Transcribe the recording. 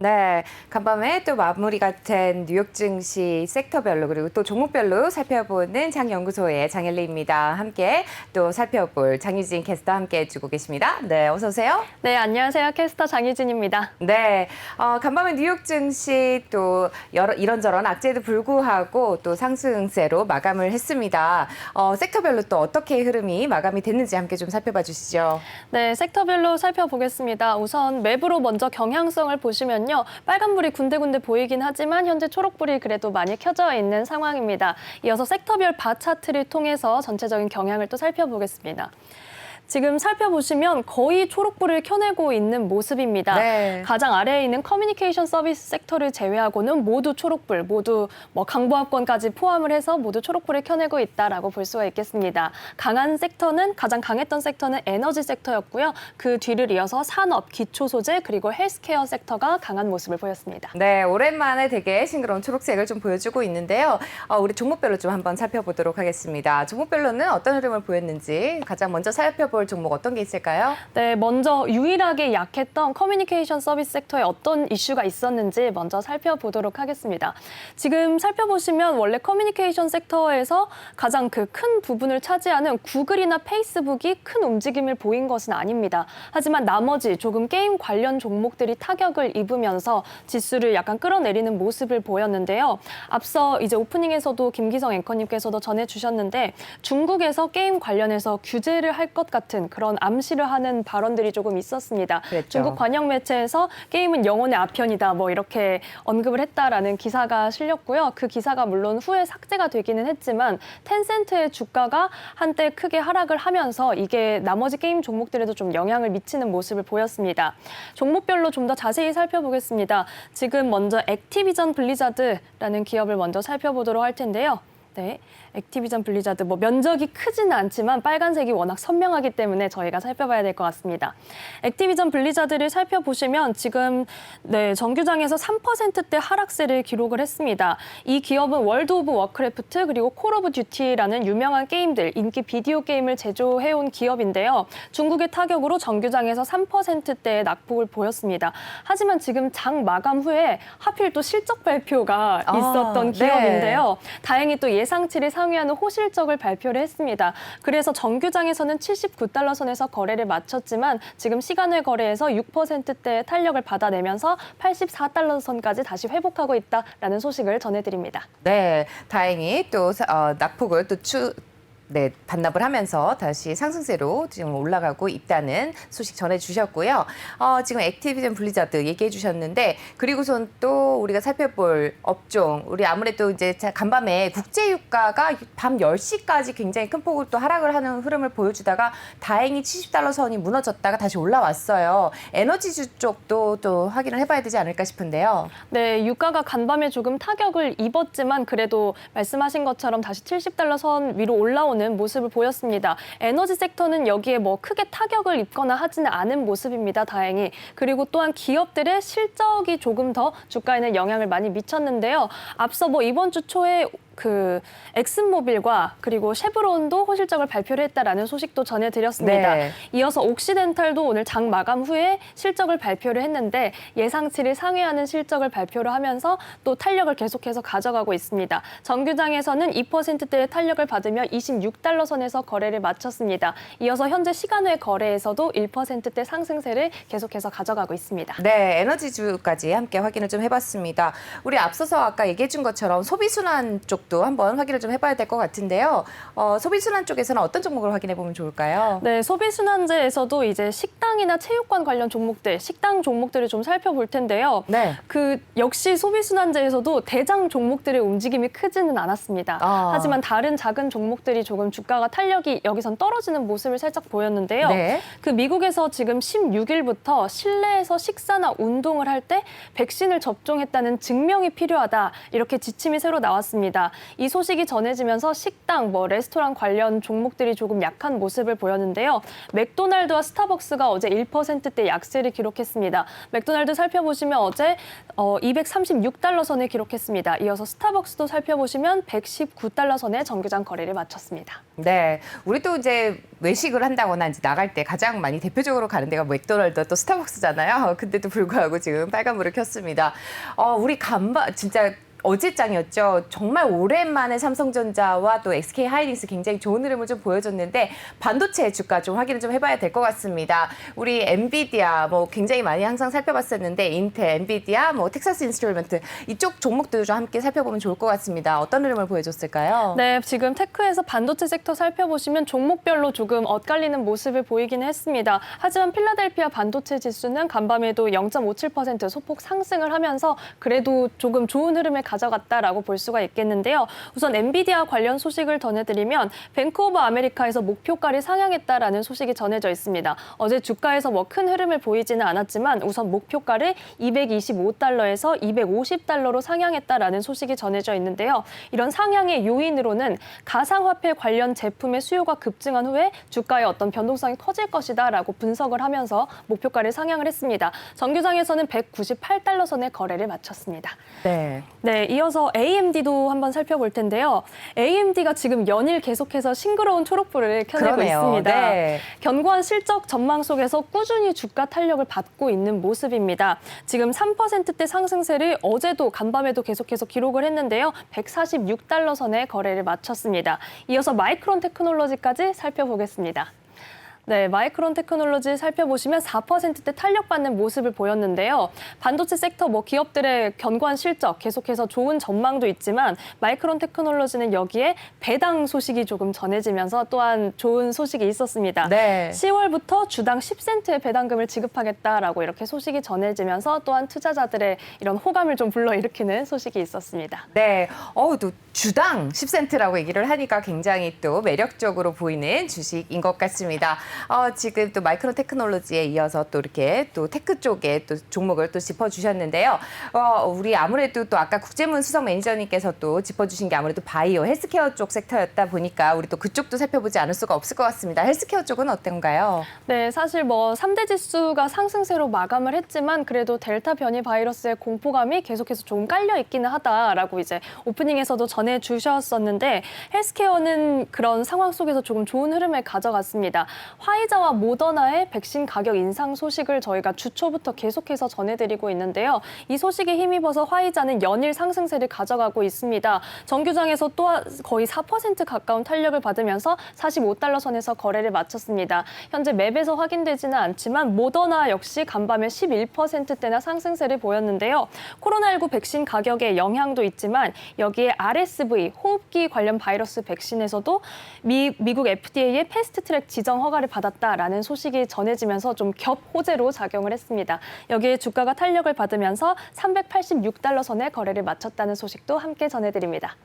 네, 간밤에 또 마무리가 된 뉴욕 증시 섹터별로 그리고 또 종목별로 살펴보는 장연구소의 장엘리입니다. 함께 또 살펴볼 장유진 캐스터 함께 해주고 계십니다. 네, 어서 오세요. 네, 안녕하세요. 캐스터 장유진입니다. 네, 간밤에 뉴욕 증시 또 이런저런 악재에도 불구하고 또 상승세로 마감을 했습니다. 섹터별로 또 어떻게 흐름이 마감이 됐는지 함께 좀 살펴봐 주시죠. 네, 섹터별로 살펴보겠습니다. 우선 맵으로 먼저 경향성을 보시면요. 빨간불이 군데군데 보이긴 하지만 현재 초록불이 그래도 많이 켜져 있는 상황입니다. 이어서 섹터별 바 차트를 통해서 전체적인 경향을 또 살펴보겠습니다. 지금 살펴보시면 거의 초록불을 켜내고 있는 모습입니다. 네. 가장 아래에 있는 커뮤니케이션 서비스 섹터를 제외하고는 모두 초록불, 모두 강보합권까지 포함을 해서 모두 초록불을 켜내고 있다라고 볼 수가 있겠습니다. 가장 강했던 섹터는 에너지 섹터였고요. 그 뒤를 이어서 산업, 기초소재, 그리고 헬스케어 섹터가 강한 모습을 보였습니다. 네, 오랜만에 되게 싱그러운 초록색을 좀 보여주고 있는데요. 우리 종목별로 좀 한번 살펴보도록 하겠습니다. 종목별로는 어떤 흐름을 보였는지 가장 먼저 살펴볼 종목 어떤 게 있을까요? 네, 먼저 유일하게 약했던 커뮤니케이션 서비스 섹터에 어떤 이슈가 있었는지 먼저 살펴보도록 하겠습니다. 지금 살펴보시면 원래 커뮤니케이션 섹터에서 가장 그 큰 부분을 차지하는 구글이나 페이스북이 큰 움직임을 보인 것은 아닙니다. 하지만 나머지 조금 게임 관련 종목들이 타격을 입으면서 지수를 약간 끌어내리는 모습을 보였는데요. 앞서 이제 오프닝에서도 김기성 앵커님께서도 전해주셨는데 중국에서 게임 관련해서 규제를 할 것 같은 그런 암시를 하는 발언들이 조금 있었습니다. 그랬죠. 중국 관영 매체에서 게임은 영혼의 아편이다 뭐 이렇게 언급을 했다라는 기사가 실렸고요. 그 기사가 물론 후에 삭제가 되기는 했지만 텐센트의 주가가 한때 크게 하락을 하면서 이게 나머지 게임 종목들에도 좀 영향을 미치는 모습을 보였습니다. 종목별로 좀 더 자세히 살펴보겠습니다. 지금 먼저 액티비전 블리자드라는 기업을 먼저 살펴보도록 할 텐데요. 네, 액티비전 블리자드 면적이 크지는 않지만 빨간색이 워낙 선명하기 때문에 저희가 살펴봐야 될 것 같습니다. 액티비전 블리자드를 살펴보시면 지금 정규장에서 3%대 하락세를 기록을 했습니다. 이 기업은 월드 오브 워크래프트 그리고 콜 오브 듀티라는 유명한 게임들, 인기 비디오 게임을 제조해온 기업인데요. 중국의 타격으로 정규장에서 3%대의 낙폭을 보였습니다. 하지만 지금 장 마감 후에 하필 또 실적 발표가 있었던 기업인데요. 다행히 또 예상치를 상회하는 호실적을 발표를 했습니다. 그래서 정규장에서는 79달러 선에서 거래를 마쳤지만 지금 시간외 거래에서 6%대의 탄력을 받아내면서 84달러 선까지 다시 회복하고 있다라는 소식을 전해드립니다. 네, 다행히 또 낙폭을 또 반납을 하면서 다시 상승세로 지금 올라가고 있다는 소식 전해주셨고요. 지금 액티비전 블리자드 얘기해 주셨는데 그리고선 또 우리가 살펴볼 업종, 우리 아무래도 이제 간밤에 국제유가가 밤 10시까지 굉장히 큰 폭으로 또 하락을 하는 흐름을 보여주다가 다행히 70달러 선이 무너졌다가 다시 올라왔어요. 에너지주 쪽도 또 확인을 해봐야 되지 않을까 싶은데요. 네, 유가가 간밤에 조금 타격을 입었지만 그래도 말씀하신 것처럼 다시 70달러 선 위로 올라오는 모습을 보였습니다. 에너지 섹터는 여기에 크게 타격을 입거나 하지는 않은 모습입니다. 다행히. 그리고 또한 기업들의 실적이 조금 더 주가에는 영향을 많이 미쳤는데요. 앞서 이번 주 초에 엑슨모빌과 그리고 쉐브론도 호실적을 발표를 했다라는 소식도 전해드렸습니다. 네. 이어서 옥시덴탈도 오늘 장 마감 후에 실적을 발표를 했는데 예상치를 상회하는 실적을 발표를 하면서 또 탄력을 계속해서 가져가고 있습니다. 정규장에서는 2%대의 탄력을 받으며 26달러 선에서 거래를 마쳤습니다. 이어서 현재 시간외 거래에서도 1%대 상승세를 계속해서 가져가고 있습니다. 네, 에너지주까지 함께 확인을 좀 해봤습니다. 우리 앞서서 아까 얘기해 준 것처럼 소비순환 쪽도 한번 확인을 좀 해봐야 될 것 같은데요. 소비순환 쪽에서는 어떤 종목을 확인해 보면 좋을까요? 네, 소비순환제에서도 이제 식당이나 체육관 관련 종목들, 식당 종목들을 좀 살펴볼 텐데요. 네. 역시 소비순환제에서도 대장 종목들의 움직임이 크지는 않았습니다. 하지만 다른 작은 종목들이 조금 주가가 탄력이 여기선 떨어지는 모습을 살짝 보였는데요. 네. 미국에서 지금 16일부터 실내에서 식사나 운동을 할 때 백신을 접종했다는 증명이 필요하다. 이렇게 지침이 새로 나왔습니다. 있습니다. 이 소식이 전해지면서 식당, 레스토랑 관련 종목들이 조금 약한 모습을 보였는데요. 맥도날드와 스타벅스가 어제 1%대 약세를 기록했습니다. 맥도날드 살펴보시면 어제 236달러 선을 기록했습니다. 이어서 스타벅스도 살펴보시면 119달러 선에 정규장 거래를 마쳤습니다. 네, 우리 또 이제 외식을 한다거나 이제 나갈 때 가장 많이 대표적으로 가는 데가 맥도날드 또 스타벅스잖아요. 근데도 불구하고 지금 빨간불을 켰습니다. 우리 진짜 어제장이었죠. 정말 오랜만에 삼성전자와 또 SK 하이닉스 굉장히 좋은 흐름을 좀 보여줬는데 반도체 주가 좀 확인을 좀 해봐야 될 것 같습니다. 우리 엔비디아 굉장히 많이 항상 살펴봤었는데 인텔, 엔비디아, 텍사스 인스트루먼트 이쪽 종목들도 좀 함께 살펴보면 좋을 것 같습니다. 어떤 흐름을 보여줬을까요? 네, 지금 테크에서 반도체 섹터 살펴보시면 종목별로 조금 엇갈리는 모습을 보이기는 했습니다. 하지만 필라델피아 반도체 지수는 간밤에도 0.57% 소폭 상승을 하면서 그래도 조금 좋은 흐름을 가져갔다라고 볼 수가 있겠는데요. 우선 엔비디아 관련 소식을 전해드리면 뱅크 오브 아메리카에서 목표가를 상향했다라는 소식이 전해져 있습니다. 어제 주가에서 큰 흐름을 보이지는 않았지만 우선 목표가를 225달러에서 250달러로 상향했다라는 소식이 전해져 있는데요. 이런 상향의 요인으로는 가상화폐 관련 제품의 수요가 급증한 후에 주가의 어떤 변동성이 커질 것이다라고 분석을 하면서 목표가를 상향을 했습니다. 정규장에서는 198달러 선의 거래를 마쳤습니다. 네, 이어서 AMD도 한번 살펴볼 텐데요. AMD가 지금 연일 계속해서 싱그러운 초록불을 켜내고 그러네요. 있습니다. 네. 견고한 실적 전망 속에서 꾸준히 주가 탄력을 받고 있는 모습입니다. 지금 3%대 상승세를 어제도 간밤에도 계속해서 기록을 했는데요. 146달러 선에 거래를 마쳤습니다. 이어서 마이크론 테크놀로지까지 살펴보겠습니다. 네, 마이크론 테크놀로지 살펴보시면 4%대 탄력받는 모습을 보였는데요. 반도체 섹터 기업들의 견고한 실적, 계속해서 좋은 전망도 있지만 마이크론 테크놀로지는 여기에 배당 소식이 조금 전해지면서 또한 좋은 소식이 있었습니다. 네. 10월부터 주당 10센트의 배당금을 지급하겠다라고 이렇게 소식이 전해지면서 또한 투자자들의 이런 호감을 좀 불러일으키는 소식이 있었습니다. 네, 또 주당 10센트라고 얘기를 하니까 굉장히 또 매력적으로 보이는 주식인 것 같습니다. 지금 또 마이크론 테크놀로지에 이어서 또 이렇게 또 테크 쪽에 또 종목을 또 짚어주셨는데요. 우리 아무래도 또 아까 국제문 수석 매니저님께서 또 짚어주신 게 아무래도 바이오, 헬스케어 쪽 섹터였다 보니까 우리 또 그쪽도 살펴보지 않을 수가 없을 것 같습니다. 헬스케어 쪽은 어떤가요? 네, 사실 3대 지수가 상승세로 마감을 했지만 그래도 델타 변이 바이러스의 공포감이 계속해서 조금 깔려 있기는 하다라고 이제 오프닝에서도 전해주셨었는데 헬스케어는 그런 상황 속에서 조금 좋은 흐름을 가져갔습니다. 화이자와 모더나의 백신 가격 인상 소식을 저희가 주초부터 계속해서 전해드리고 있는데요. 이 소식에 힘입어서 화이자는 연일 상승세를 가져가고 있습니다. 정규장에서 또 거의 4% 가까운 탄력을 받으면서 45달러 선에서 거래를 마쳤습니다. 현재 맵에서 확인되지는 않지만 모더나 역시 간밤에 11%대나 상승세를 보였는데요. 코로나19 백신 가격에 영향도 있지만 여기에 RSV, 호흡기 관련 바이러스 백신에서도 미국 FDA의 패스트트랙 지정 허가를 받았다라는 소식이 전해지면서 좀 겹 호재로 작용을 했습니다. 여기에 주가가 탄력을 받으면서 386달러 선에 거래를 마쳤다는 소식도 함께 전해드립니다.